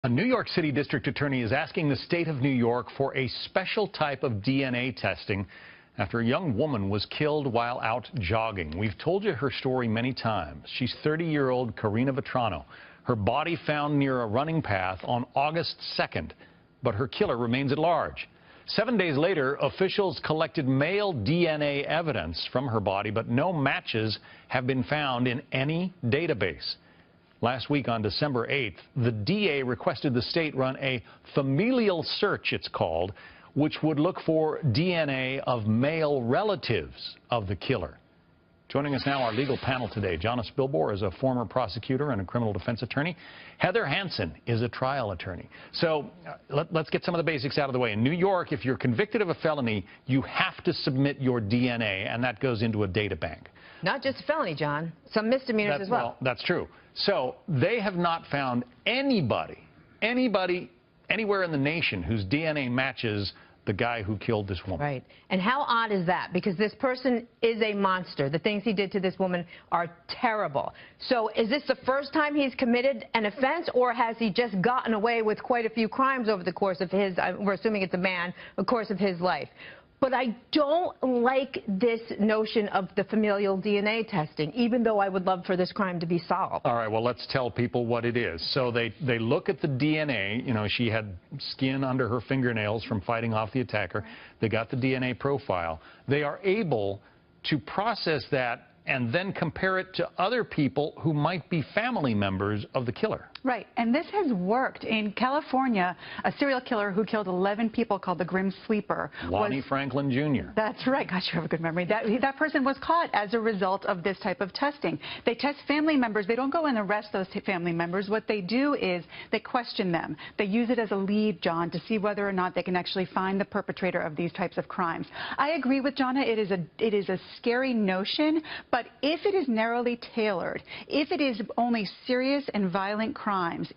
A New York City district attorney is asking the state of New York for a special type of DNA testing after a young woman was killed while out jogging. We've told you her story many times. She's 30-year-old Karina Vetrano. Her body found near a running path on August 2nd, but her killer remains at large. 7 days later, officials collected male DNA evidence from her body, but no matches have been found in any database. Last week on December 8th, the DA requested the state run a familial search, it's called, which would look for DNA of male relatives of the killer. Joining us now, our legal panel today. Jonna Spilbor is a former prosecutor and a criminal defense attorney. Heather Hansen is a trial attorney. So let's get some of the basics out of the way. In New York, if you're convicted of a felony, you have to submit your DNA, and that goes into a data bank. Not just a felony, John. Some misdemeanors as well. That's true. So they have not found anybody anywhere in the nation whose DNA matches the guy who killed this woman. Right. And how odd is that? Because this person is a monster. The things he did to this woman are terrible. So is this the first time he's committed an offense, or has he just gotten away with quite a few crimes over the course of his, we're assuming it's a man, the course of his life? But I don't like this notion of the familial DNA testing, even though I would love for this crime to be solved. All right, well, let's tell people what it is. So they look at the DNA. You know, she had skin under her fingernails from fighting off the attacker. They got the DNA profile. They are able to process that and then compare it to other people who might be family members of the killer. Right, and this has worked. In California, a serial killer who killed 11 people called the Grim Sleeper. Lonnie Franklin Jr. That's right. Gosh, you have a good memory. That person was caught as a result of this type of testing. They test family members. They don't go and arrest those family members. What they do is they question them. They use it as a lead, John, to see whether or not they can actually find the perpetrator of these types of crimes. I agree with Jonna. It is a scary notion, but if it is narrowly tailored, if it is only serious and violent crimes,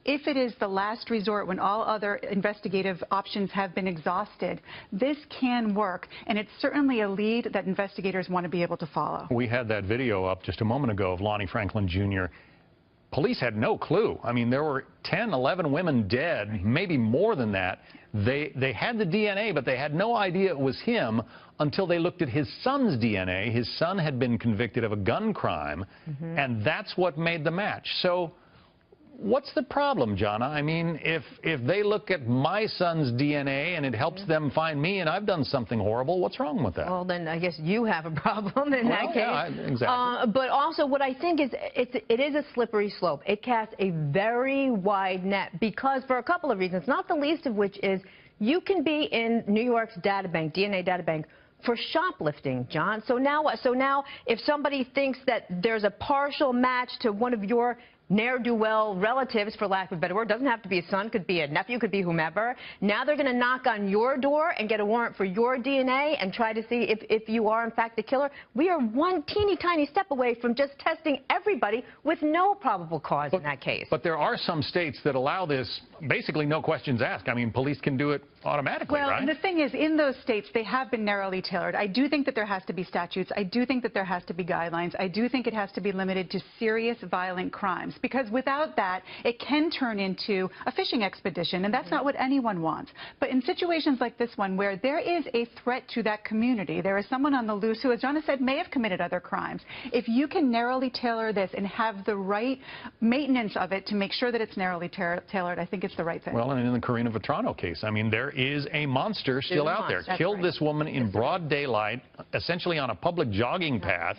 if it is the last resort when all other investigative options have been exhausted, this can work, and it's certainly a lead that investigators want to be able to follow. We had that video up just a moment ago of Lonnie Franklin Jr. Police had no clue. I mean, there were 10, 11 women dead, maybe more than that. They had the DNA, but they had no idea it was him until they looked at his son's DNA. His son had been convicted of a gun crime, and that's what made the match. So what's the problem, Jonna? I mean, if they look at my son's DNA and it helps them find me and I've done something horrible, what's wrong with that? Well, then I guess you have a problem in that case. Yeah, exactly. But also what I think is it is a slippery slope. It casts a very wide net because for a couple of reasons, not the least of which is you can be in New York's databank, DNA databank, for shoplifting, John. So now if somebody thinks that there's a partial match to one of your ne'er-do-well relatives, for lack of a better word, doesn't have to be a son, could be a nephew, could be whomever. Now they're going to knock on your door and get a warrant for your DNA and try to see if you are, in fact, the killer. We are one teeny tiny step away from just testing everybody with no probable cause in that case. But there are some states that allow this, basically no questions asked. I mean, police can do it automatically, right? Well, the thing is, in those states, they have been narrowly tailored. I do think that there has to be statutes. I do think that there has to be guidelines. I do think it has to be limited to serious violent crimes, because without that, it can turn into a fishing expedition, and that's not what anyone wants. But in situations like this one, where there is a threat to that community, there is someone on the loose who, as Jonna said, may have committed other crimes. If you can narrowly tailor this and have the right maintenance of it to make sure that it's narrowly tailored, I think it's the right thing. Well, and in the Karina Vetrano case, I mean, there is a monster still out there. Killed this woman in broad daylight, essentially on a public jogging path.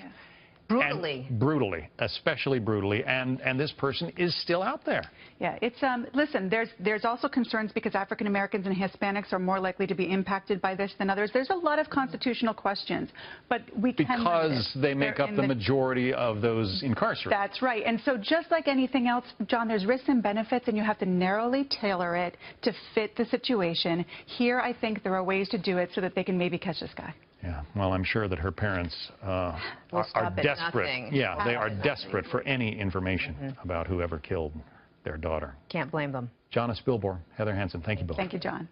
Brutally. Brutally, especially brutally, and this person is still out there. Yeah, it's, listen, there's also concerns because African Americans and Hispanics are more likely to be impacted by this than others. There's a lot of constitutional questions, but we can because they make up the majority of those incarcerated. That's right, and so just like anything else, John, there's risks and benefits, and you have to narrowly tailor it to fit the situation. Here, I think there are ways to do it so that they can maybe catch this guy. Yeah, well, I'm sure that her parents are desperate. Yeah, they are desperate for any information about whoever killed their daughter. Can't blame them. Jonna Spilbor, Heather Hansen, thank you both. Thank you, John.